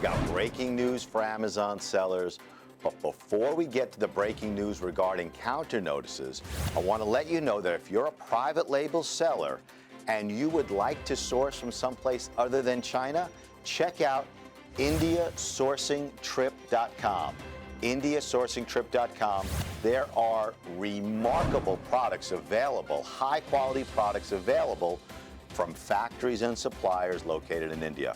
I've got breaking news for Amazon sellers. But before we get to the breaking news regarding counter notices, I want to let you know that if you're a private label seller and you would like to source from someplace other than China, check out IndiaSourcingTrip.com. IndiaSourcingTrip.com. There are remarkable products available, high quality products available from factories and suppliers located in India.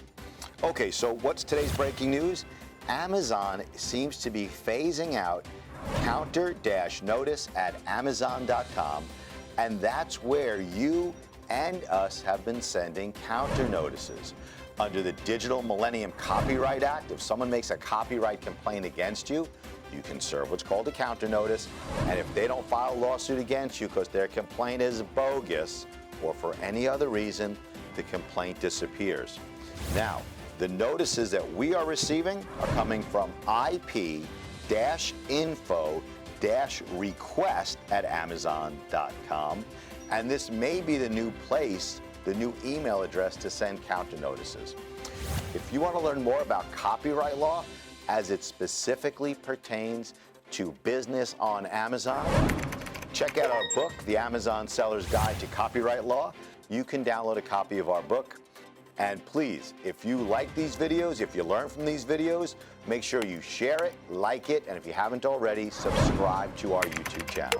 Okay, so what's today's breaking news? Amazon seems to be phasing out counter-notice at Amazon.com, and that's where you and us have been sending counter notices. Under the Digital Millennium Copyright Act, if someone makes a copyright complaint against you, you can serve what's called a counter notice, and if they don't file a lawsuit against you because their complaint is bogus or for any other reason, the complaint disappears. Now, the notices that we are receiving are coming from IP-info-request at Amazon.com, and this may be the new place, the new email address to send counter notices. If you want to learn more about copyright law as it specifically pertains to business on Amazon, check out our book, The Amazon Seller's Guide to Copyright Law. You can download a copy of our book. And please, if you like these videos, if you learn from these videos, make sure you share it, like it, and if you haven't already, subscribe to our YouTube channel.